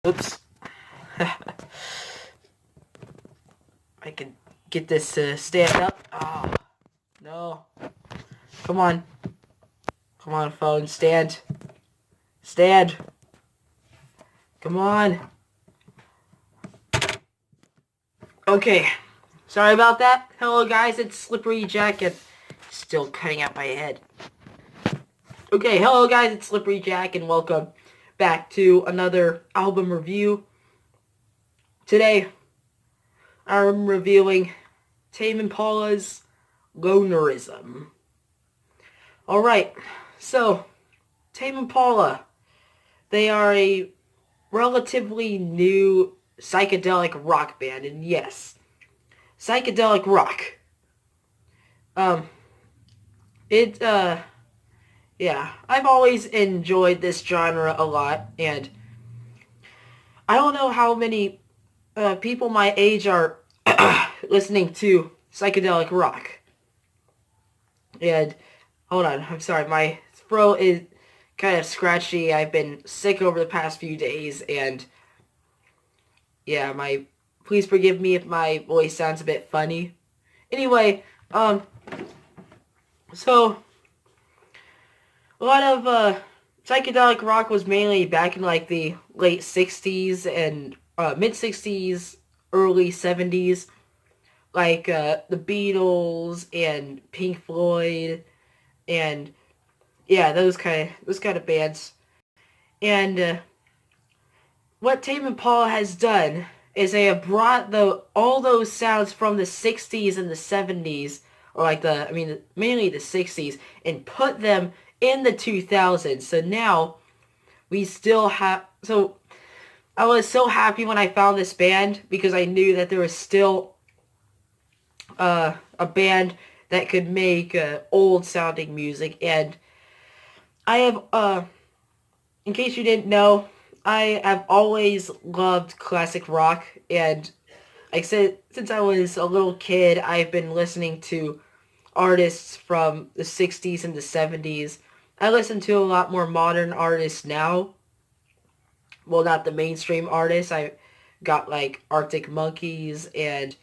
Oops. I can get this to stand up. Oh, no. Come on. Come on, phone. Stand. Stand. Come on. Okay. Sorry about that. Hello, guys. It's Slippery Jack and still cutting out my head. Okay, hello, guys. It's Slippery Jack and welcome back to another album review. Today, I'm reviewing Tame Impala's Lonerism. Alright, so, Tame Impala. They are a relatively new psychedelic rock band, and yes, psychedelic rock. Yeah, I've always enjoyed this genre a lot, and I don't know how many people my age are listening to psychedelic rock. And, hold on, I'm sorry, my throat is kind of scratchy. I've been sick over the past few days, and yeah, please forgive me if my voice sounds a bit funny. Anyway, so, a lot of, psychedelic rock was mainly back in, like, the late 60s and, mid-60s, early 70s. Like, the Beatles and Pink Floyd and, yeah, those kind of bands. And, what Tame Impala has done is they have brought all those sounds from the 60s and the 70s, or like mainly the 60s, and put them in the 2000s. So now, we still have, so, I was so happy when I found this band, because I knew that there was still, a band that could make, old sounding music, and I have, in case you didn't know, I have always loved classic rock, and like I said, since I was a little kid, I've been listening to artists from the 60s and the 70s. I listen to a lot more modern artists now. Well, not the mainstream artists. I got like Arctic Monkeys and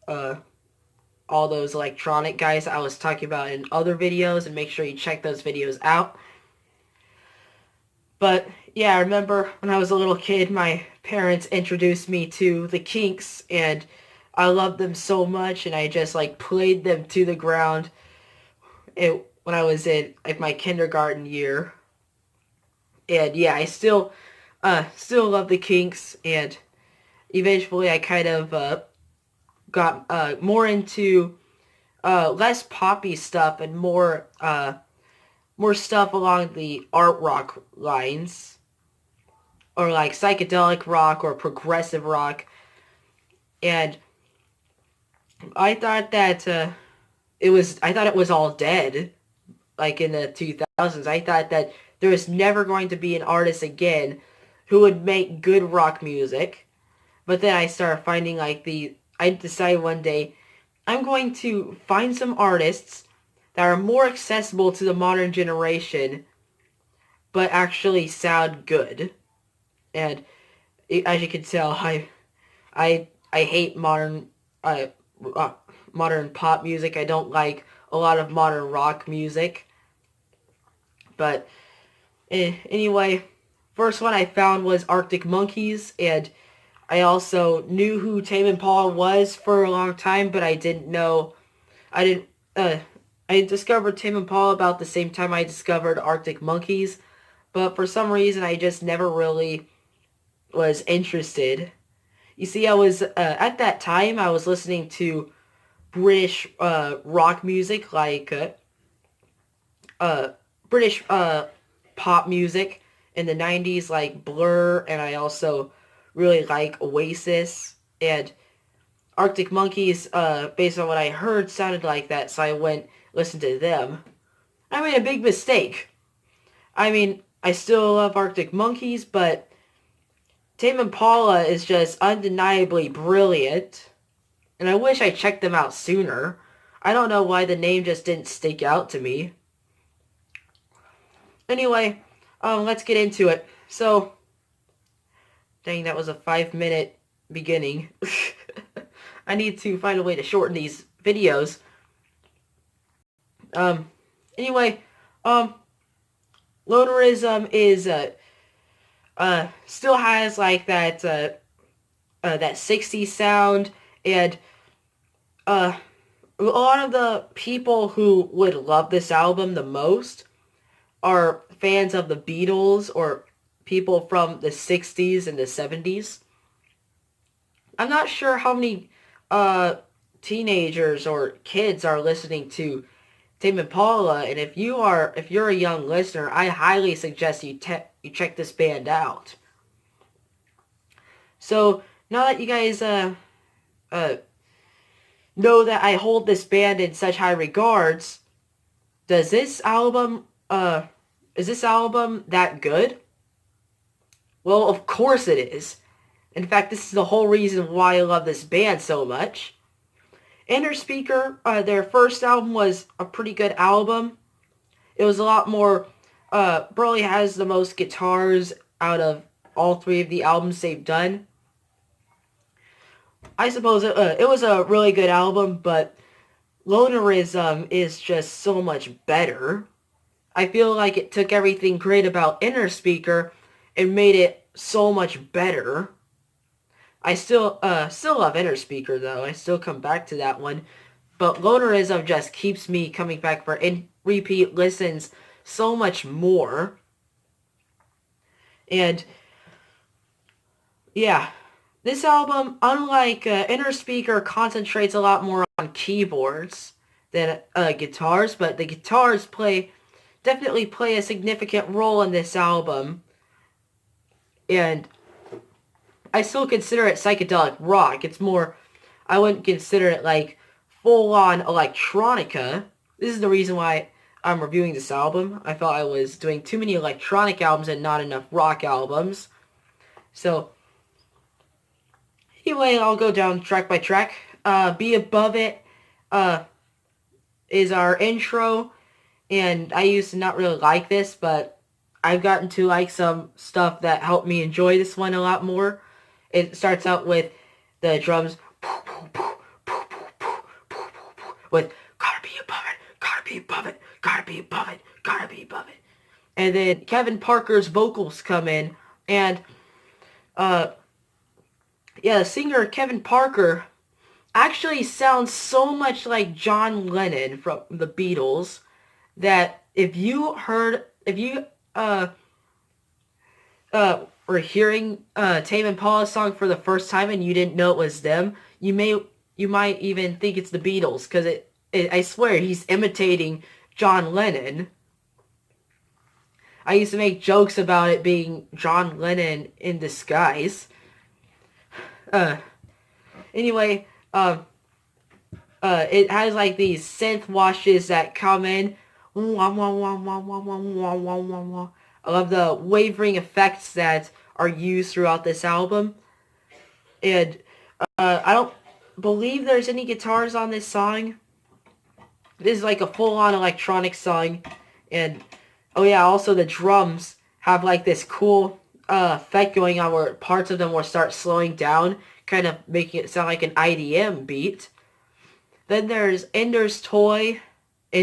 all those electronic guys I was talking about in other videos, and make sure you check those videos out. But yeah, I remember when I was a little kid, my parents introduced me to the Kinks, and I loved them so much, and I just like played them to the ground when I was in like my kindergarten year. And yeah, I still love the Kinks, and eventually I kind of got more into less poppy stuff and more stuff along the art rock lines, or like psychedelic rock or progressive rock. And I thought that I thought it was all dead, like in the 2000s. I thought that there was never going to be an artist again who would make good rock music. But then I started finding I decided one day I'm going to find some artists that are more accessible to the modern generation, but actually sound good. And as you can tell, I hate modern pop music. I don't like a lot of modern rock music. But anyway, first one I found was Arctic Monkeys, and I also knew who Tame Impala was for a long time, but I didn't know. I didn't. I discovered Tame Impala about the same time I discovered Arctic Monkeys, but for some reason I just never really was interested. You see, I was at that time I was listening to British rock music, like British pop music in the 90s, like Blur, and I also really like Oasis, and Arctic Monkeys, based on what I heard, sounded like that, so I went listen to them. I made a big mistake. I mean, I still love Arctic Monkeys, but Tame Impala is just undeniably brilliant, and I wish I checked them out sooner. I don't know why the name just didn't stick out to me. Anyway, let's get into it. So, Dang, that was a 5-minute beginning. I need to find a way to shorten these videos. Anyway, um, Lonerism is, still has, like, that 60s sound, and, a lot of the people who would love this album the most are fans of the Beatles or people from the 60s and the 70s. I'm not sure how many teenagers or kids are listening to Tame Impala, and if you're a young listener, I highly suggest you check this band out. So now that you guys uh know that I hold this band in such high regards, does this album is this album that good? Well, of course it is. In fact, this is the whole reason why I love this band so much. Inner Speaker, their first album was a pretty good album. It was a lot more, probably has the most guitars out of all three of the albums they've done. I suppose it was a really good album, but Lonerism is just so much better. I feel like it took everything great about Inner Speaker and made it so much better. I still love Inner Speaker though. I still come back to that one. But Lonerism just keeps me coming back for repeat listens so much more. And yeah, this album, unlike Inner Speaker, concentrates a lot more on keyboards than guitars, but the guitars definitely play a significant role in this album. And I still consider it psychedelic rock. It's more, I wouldn't consider it like full-on electronica. This is the reason why I'm reviewing this album. I felt I was doing too many electronic albums and not enough rock albums. So, anyway, I'll go down track by track. Be Above It is our intro, and I used to not really like this, but I've gotten to like some stuff that helped me enjoy this one a lot more. It starts out with the drums with gotta be above it, gotta be above it, gotta be above it, gotta be above it. And then Kevin Parker's vocals come in, and the singer Kevin Parker actually sounds so much like John Lennon from the Beatles that if you were hearing Tame Impala's song for the first time and you didn't know it was them, you might even think it's the Beatles, because I swear he's imitating John Lennon. I used to make jokes about it being John Lennon in disguise. Anyway, it has like these synth washes that come in. I love the wavering effects that are used throughout this album. And I don't believe there's any guitars on this song. This is like a full-on electronic song. And, oh yeah, also the drums have like this cool effect going on where parts of them will start slowing down, kind of making it sound like an IDM beat. Then there's Indoors Toy, I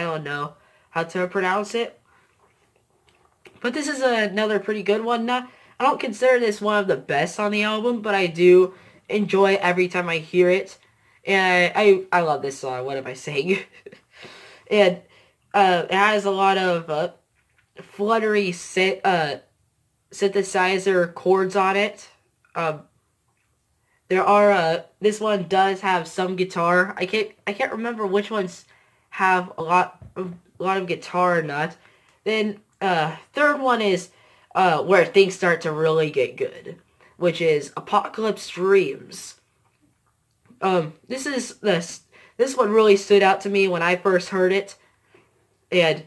don't know how to pronounce it. But this is another pretty good one. I don't consider this one of the best on the album, but I do enjoy it every time I hear it. And I love this song, what am I saying? And it has a lot of fluttery synthesizer chords on it. There are this one does have some guitar. I can't remember which ones have a lot of guitar or not. Then third one is where things start to really get good, which is Apocalypse Dreams. This one really stood out to me when I first heard it, and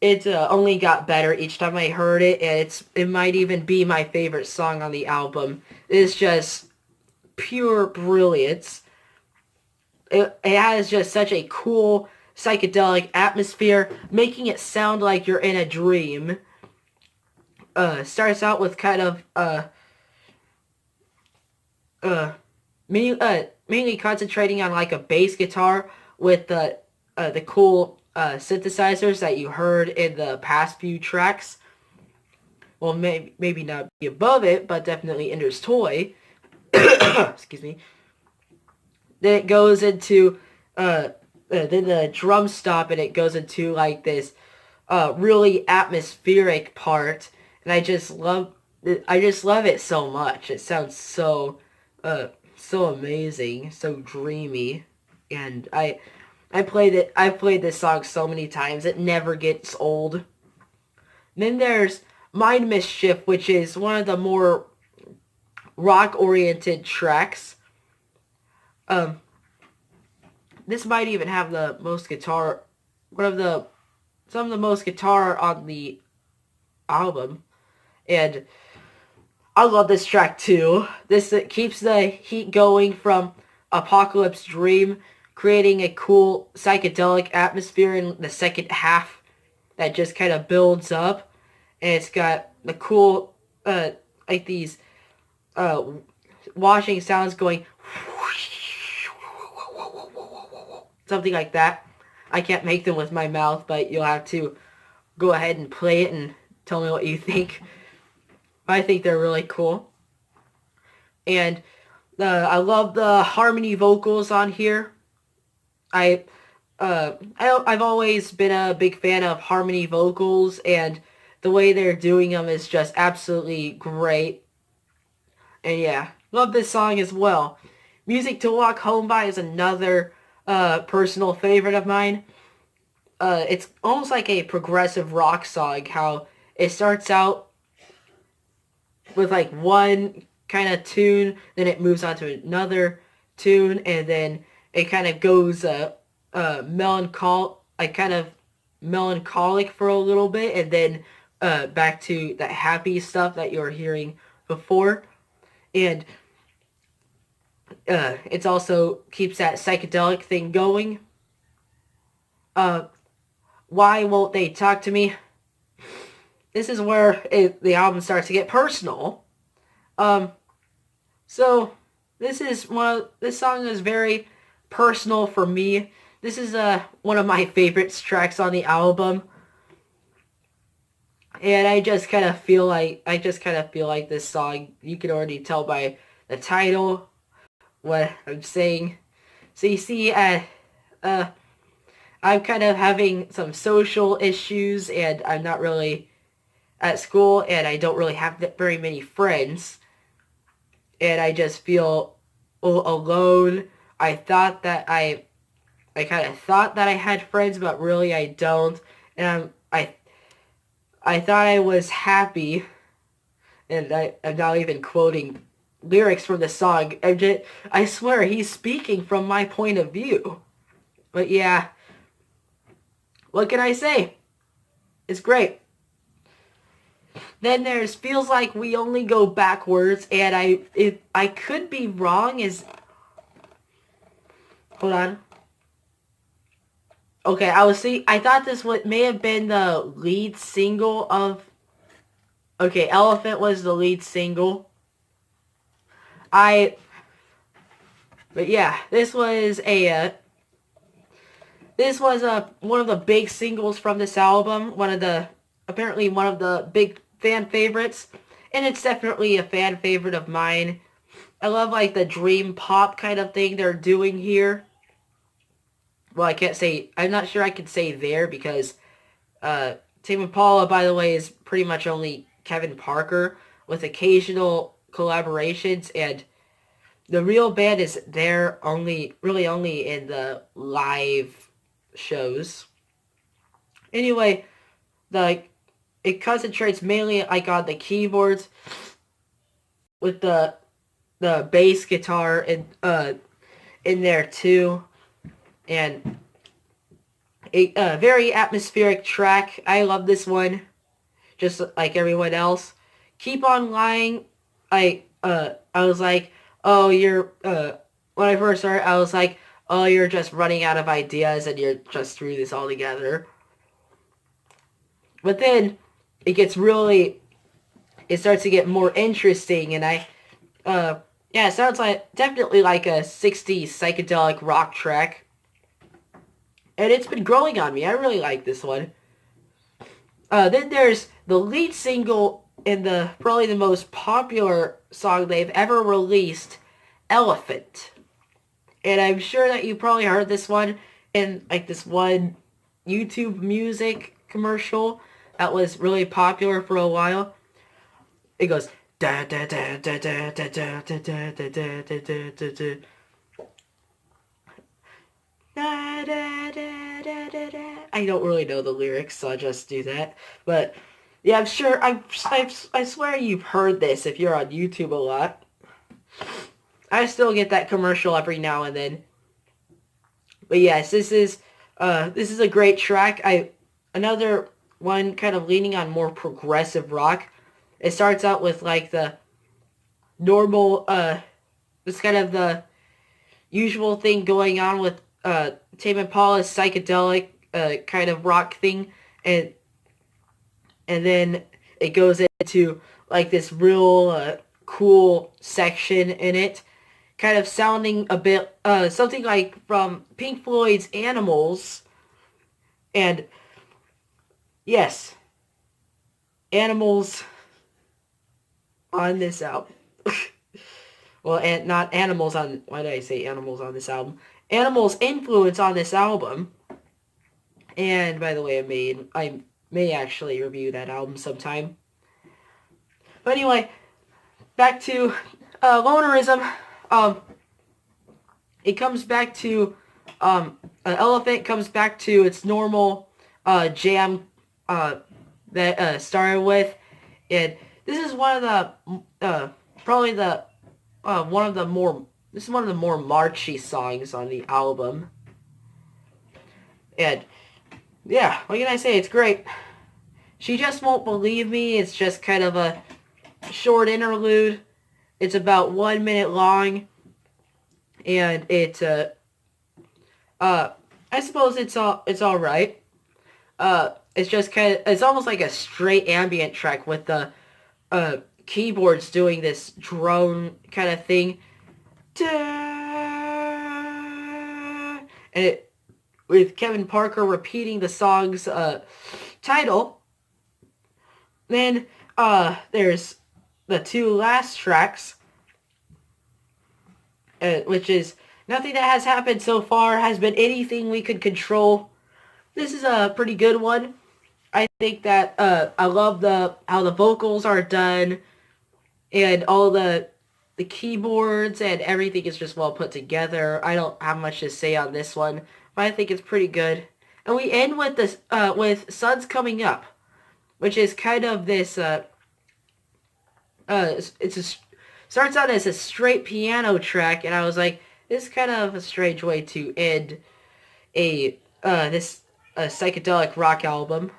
it only got better each time I heard it, and it might even be my favorite song on the album. It's just pure brilliance. It has just such a cool psychedelic atmosphere, making it sound like you're in a dream. starts out with kind of uh mainly concentrating on like a bass guitar with the cool synthesizers that you heard in the past few tracks. Well, maybe not be above it, but definitely Ender's Toy. Excuse me. Then it goes into then the drum stop, and it goes into like this really atmospheric part, and I just love it so much. It sounds so amazing, so dreamy, and I've played this song so many times. It never gets old. Then there's Mind Mischief, which is one of the more rock-oriented tracks. Um, this might even have the most guitar, one of the some of the most guitar on the album, and I love this track too. This keeps the heat going from Apocalypse Dream, creating a cool psychedelic atmosphere in the second half that just kind of builds up, and it's got the cool like these uh washing sounds going something like that. I can't make them with my mouth, but you'll have to go ahead and play it and tell me what you think. I think they're really cool. And I love the harmony vocals on here. I've always been a big fan of harmony vocals, and the way they're doing them is just absolutely great. And yeah, love this song as well. Music to Walk Home By is another personal favorite of mine. It's almost like a progressive rock song, how it starts out with like one kind of tune, then it moves on to another tune, and then it kind of goes melancholic for a little bit, and then back to that happy stuff that you were hearing before. And it's also keeps that psychedelic thing going. Why Won't They Talk to Me? This is where the album starts to get personal. So this song is very personal for me. This is one of my favorite tracks on the album, and I just kind of feel like this song. You can already tell by the title what I'm saying. So you see, I'm kind of having some social issues, and I'm not really at school, and I don't really have very many friends, and I just feel alone. I kind of thought that I had friends, but really I don't, and I thought I was happy, and I'm not even quoting lyrics from the song. I swear he's speaking from my point of view. But yeah, what can I say? It's great. Then there's Feels Like We Only Go Backwards, and I could be wrong. Hold on. Okay, I thought this may have been the lead single of. Okay, Elephant was the lead single. But yeah, this was one of the big singles from this album. Apparently one of the big fan favorites, and it's definitely a fan favorite of mine. I love like the dream pop kind of thing they're doing here. Well, I'm not sure I could say there, because Tame Impala, by the way, is pretty much only Kevin Parker with occasional collaborations, and the real band is there really only in the live shows. Anyway, it concentrates mainly like on the keyboards with the bass guitar in there too, and a very atmospheric track. I love this one, just like everyone else. Keep on Lying. I was like, oh, you're when I first started, I was like, oh, you're just running out of ideas and you're just threw this all together. But then it gets really it starts to get more interesting, and yeah, it sounds like definitely like a 60s psychedelic rock track. And it's been growing on me. I really like this one. Then there's the lead single in the probably the most popular song they've ever released, Elephant. And I'm sure that you probably heard this one in like this one YouTube music commercial that was really popular for a while. It goes da da da da da da da da da da da da da da da. Da, da, da, da, da, da. I don't really know the lyrics, so I just do that. But yeah, I'm sure. I swear you've heard this if you're on YouTube a lot. I still get that commercial every now and then. But yes, this is a great track. Another one kind of leaning on more progressive rock. It starts out with like the normal it's kind of the usual thing going on with Tame Impala's psychedelic kind of rock thing, and then it goes into like this real cool section in it, kind of sounding a bit something like from Pink Floyd's Animals. And yes, Animals on this album. Well, and not Animals on, why did I say Animals on this album? Animals' influence on this album. And by the way, I may actually review that album sometime. But anyway, back to Lonerism. It comes back to Elephant comes back to its normal jam that started with, and this is one of the probably the one of the more this is one of the more marchy songs on the album. And yeah, what can I say? It's great. She Just Won't Believe Me. It's just kind of a short interlude. It's about 1 minute long, and I suppose it's all right. It's just it's almost like a straight ambient track with the keyboards doing this drone kind of thing. And it, with Kevin Parker repeating the song's title. Then there's the two last tracks, which is nothing that has happened so far has been anything we could control. This is a pretty good one. I think that I love how the vocals are done, and all the keyboards and everything is just well put together. I don't have much to say on this one, but I think it's pretty good. And we end with this with Sun's Coming Up, which is kind of this starts out as a straight piano track, and I was like, this is kind of a strange way to end a psychedelic rock album.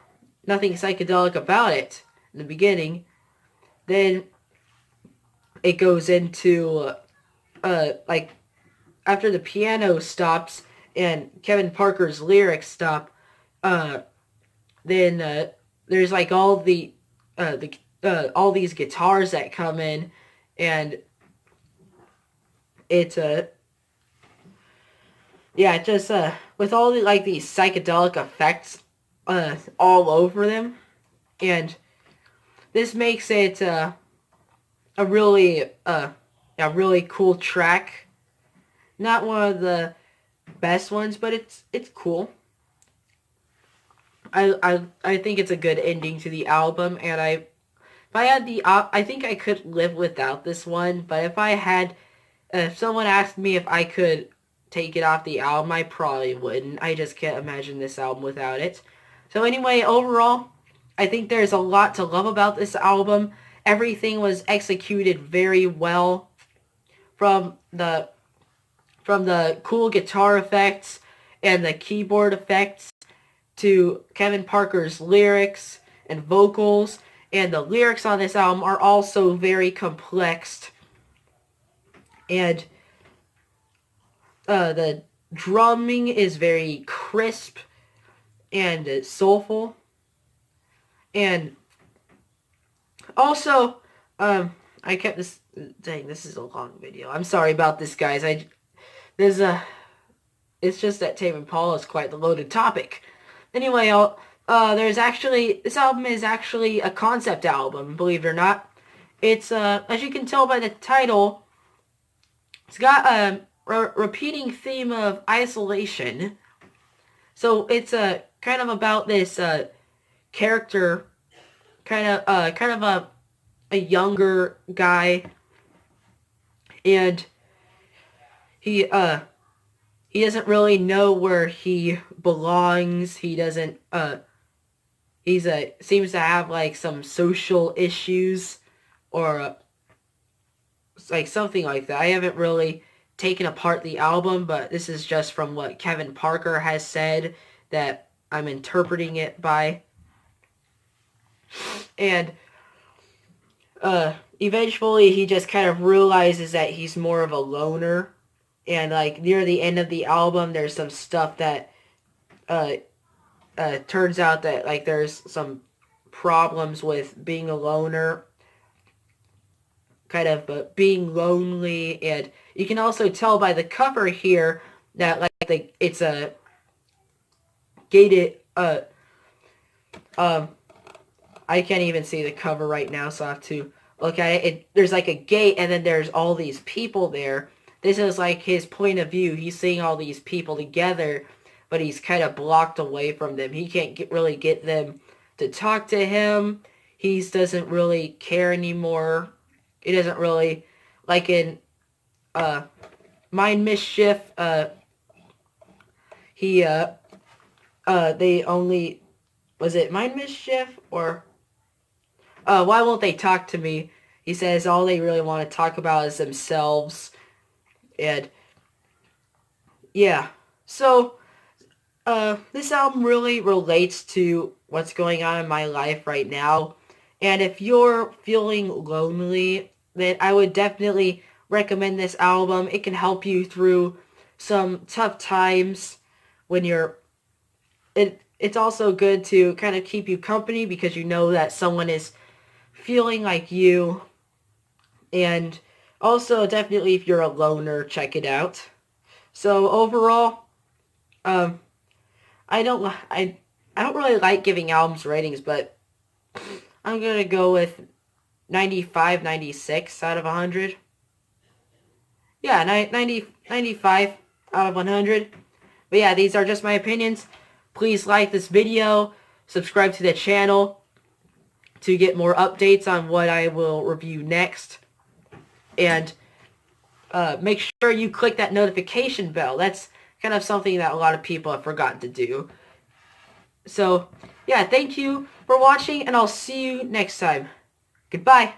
Nothing psychedelic about it in the beginning. Then it goes into like after the piano stops and Kevin Parker's lyrics stop, then there's like all these guitars that come in, and it's yeah, just with all the like these psychedelic effects all over them, and this makes it a really cool track. Not one of the best ones, but it's cool. I think it's a good ending to the album, and if I had I think I could live without this one. But if someone asked me if I could take it off the album, I probably wouldn't. I just can't imagine this album without it. So anyway, overall, I think there's a lot to love about this album. Everything was executed very well, from the cool guitar effects and the keyboard effects to Kevin Parker's lyrics and vocals. And the lyrics on this album are also very complex. And the drumming is very crisp and soulful. And Also, I kept this. Dang, this is a long video. I'm sorry about this, guys. There's a. It's just that Tame Impala is quite the loaded topic. Anyway, there's actually this album is actually a concept album. Believe it or not, it's as you can tell by the title, it's got a repeating theme of isolation. So it's kind of about this character, kind of a younger guy, and he doesn't really know where he belongs. He doesn't seems to have like some social issues or like something like that. I haven't really taken apart the album, but this is just from what Kevin Parker has said that I'm interpreting it by. And eventually he just kind of realizes that he's more of a loner. And like near the end of the album, there's some stuff that turns out that like there's some problems with being a loner, kind of being lonely. And you can also tell by the cover here that like it's a gated I can't even see the cover right now, so I have to look at it. There's like a gate, and then there's all these people there. This is like his point of view. He's seeing all these people together, but he's kind of blocked away from them. He can't really get them to talk to him. He doesn't really care anymore. He doesn't really, like in Mind Mischief, they only, was it Mind Mischief or Why Won't They Talk to Me? He says all they really want to talk about is themselves. And yeah, so this album really relates to what's going on in my life right now. And if you're feeling lonely, then I would definitely recommend this album. It can help you through some tough times when you're... It's also good to kind of keep you company because you know that someone is feeling like you. And also, definitely, if you're a loner, check it out. So overall, I don't really like giving albums ratings, but I'm gonna go with 95, 96 out of 100. Yeah, 95 out of 100. But yeah, these are just my opinions. Please like this video, subscribe to the channel to get more updates on what I will review next. And make sure you click that notification bell. That's kind of something that a lot of people have forgotten to do. So, yeah, thank you for watching, and I'll see you next time. Goodbye.